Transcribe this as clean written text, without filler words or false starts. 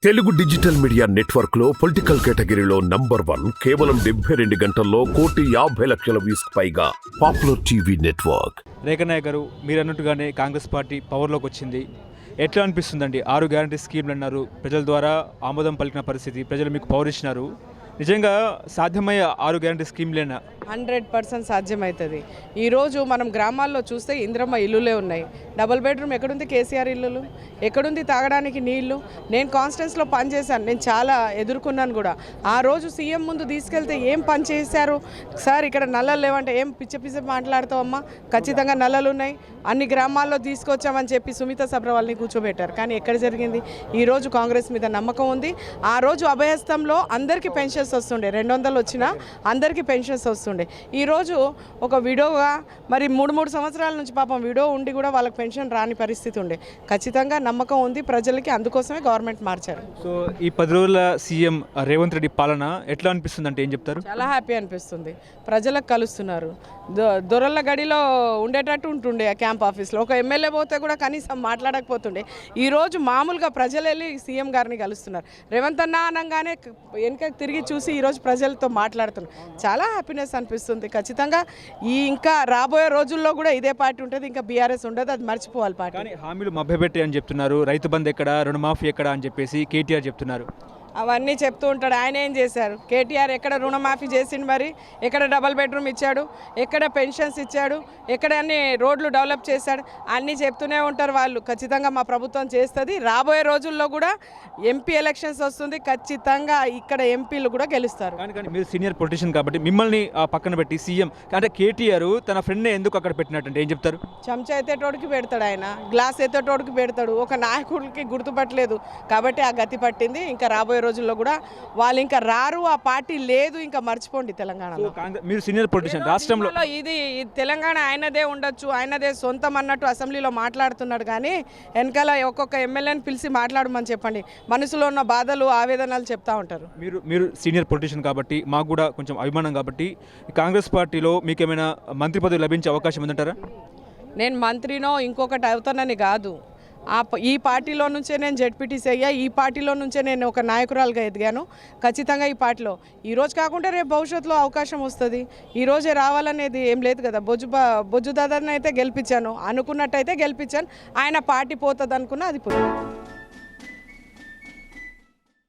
Telugu digital media network లో political కేటగిరీలో #1 కేవలం 72 గంటల్లో 1,50,00,000 వ్యూస్ పైగా పాపులర్ టీవీ నెట్వర్క్. రేఖనాయక్ గారు, మీరు అన్నట్టుగానే కాంగ్రెస్ పార్టీ పవర్లోకి వచ్చింది. ఎట్లా అనిపిస్తుందండి? 6 గ్యారంటీ స్కీమ్లు అన్నారు, ప్రజల ద్వారా ఆమోదం పలికిన పరిస్థితి, ప్రజలు మీకు పవర్ ఇచ్చినారు. నిజంగా సాధ్యమయ్యే 6 గ్యారంటీ స్కీమ్లేనా? 100% సాధ్యమవుతుంది. ఈరోజు మనం గ్రామాల్లో చూస్తే ఇంద్రమ్మ ఇల్లులే ఉన్నాయి. డబుల్ బెడ్రూమ్ ఎక్కడుంది? కేసీఆర్ ఇల్లులు ఎక్కడుంది? తాగడానికి నీళ్లు. నేను కాన్స్టిట్యూన్సీలో పనిచేశాను, నేను చాలా ఎదుర్కొన్నాను కూడా. ఆ రోజు సీఎం ముందు తీసుకెళ్తే ఏం పని చేశారు సార్, ఇక్కడ నల్లలు లేవంటే ఏం పిచ్చ మాట్లాడతావమ్మా, ఖచ్చితంగా నల్లలు ఉన్నాయి, అన్ని గ్రామాల్లో తీసుకొచ్చామని చెప్పి సుమిత సబ్రవాల్ని కూర్చోబెట్టారు. కానీ ఎక్కడ జరిగింది? ఈరోజు కాంగ్రెస్ మీద నమ్మకం ఉంది. ఆ రోజు అభయస్థంలో అందరికీ పెన్షన్స్ వస్తుండే, 200 వచ్చినా అందరికీ పెన్షన్స్ వస్తుండే. ఈరోజు ఒక విడోగా మరి 3 సంవత్సరాల నుంచి పాపం విడో ఉండి కూడా వాళ్ళకి పెన్షన్ రాని పరిస్థితి ఉండే. ఖచ్చితంగా నమ్మకం ఉంది ప్రజలకి, అందుకోసమే గవర్నమెంట్ మార్చారు. సో ఈ 10 రోజుల సీఎం రేవంత్ రెడ్డి పాలన ఎట్లా అనిపిస్తుంది అంటే ఏం చెప్తారు? చాలా హ్యాపీ అనిపిస్తుంది. ప్రజలకు కలుస్తున్నారు. దొరల గడిలో ఉండేటట్టు ఉంటుండే ఆ క్యాంప్ ఆఫీస్లో. ఒక ఎమ్మెల్యే పోతే కూడా కనీసం మాట్లాడకపోతుండే. ఈరోజు మామూలుగా ప్రజలు వెళ్ళి సీఎం గారిని కలుస్తున్నారు. రేవంత్ అన్న అనగానే వెనక తిరిగి చూసి ఈరోజు ప్రజలతో మాట్లాడుతున్నారు. చాలా హ్యాపీనెస్ అనిపిస్తుంది. ఖచ్చితంగా ఇంకా రాబోయే రోజుల్లో కూడా ఇదే పార్టీ ఉంటుంది, ఇంకా బీఆర్ఎస్ ఉండదు, అది మర్చిపోవాలి పార్టీ. కానీ హామీలు మభ్యపెట్టే అని చెప్తున్నారు. రైతు బంధు ఎక్కడ, రుణమాఫీ ఎక్కడ అని చెప్పేసి కేటీఆర్ చెప్తున్నారు. అవన్నీ చెప్తూ ఉంటాడు. ఆయన ఏం చేశారు? కేటీఆర్ ఎక్కడ రుణమాఫీ చేసిండు? మరి ఎక్కడ డబల్ బెడ్రూమ్ ఇచ్చాడు? ఎక్కడ పెన్షన్స్ ఇచ్చాడు? ఎక్కడ అన్ని రోడ్లు డెవలప్ చేశాడు? అన్నీ చెప్తూనే ఉంటారు వాళ్ళు. ఖచ్చితంగా మా ప్రభుత్వం చేస్తుంది. రాబోయే రోజుల్లో కూడా ఎంపీ ఎలక్షన్స్ వస్తుంది, ఖచ్చితంగా ఇక్కడ ఎంపీలు కూడా గెలుస్తారు. కానీ మీరు సీనియర్ పొలిటీషియన్ కాబట్టి మిమ్మల్ని పక్కన పెట్టి సీఎం అంటే కేటీఆర్ తన ఫ్రెండ్నే ఎందుకు అక్కడ పెట్టినట్టు ఏం చెప్తారు? చెంచా ఎత్తేటోడికి పెడతాడు, ఆయన గ్లాస్ ఎత్తేటోడికి పెడతాడు. ఒక నాయకుడికి గుర్తుపట్టలేదు కాబట్టి ఆ గతి పట్టింది. ఇంకా రాబోయే రోజుల్లో కూడా వాళ్ళు ఇంకా రారు, ఆ పార్టీ లేదు, ఇంకా మర్చిపోండి. తెలంగాణలో మీరు సీనియర్ పొలిటీషియన్, రాష్ట్రంలో ఇది తెలంగాణ ఆయనదే ఉండొచ్చు, ఆయనదే సొంతం అన్నట్టు అసెంబ్లీలో మాట్లాడుతున్నాడు. కానీ వెనకాల ఒక్కొక్క ఎమ్మెల్యేని పిలిచి మాట్లాడమని చెప్పండి, మనసులో ఉన్న బాధలు ఆవేదనలు చెప్తా ఉంటారు. మీరు సీనియర్ పొలిటీషియన్ కాబట్టి మాకు కూడా కొంచెం అభిమానం కాబట్టి కాంగ్రెస్ పార్టీలో మీకు ఏమైనా మంత్రి పదవి లభించే అవకాశం ఉందంటారా? నేను మంత్రినో ఇంకొకటి అవుతానని కాదు, ఈ పార్టీలో నుంచే నేను జెడ్పీటీసీ అయ్యా, ఈ పార్టీలో నుంచే నేను ఒక నాయకురాలుగా ఎదిగాను. ఖచ్చితంగా ఈ పార్టీలో ఈరోజు కాకుండా రేపు భవిష్యత్తులో అవకాశం వస్తుంది. ఈరోజే రావాలనేది ఏం లేదు కదా. బొజ్జు దాదాని అయితే గెలిపించాను, అనుకున్నట్టయితే గెలిపించాను. ఆయన పార్టీ పోతుంది అనుకున్నా, అది పోయింది.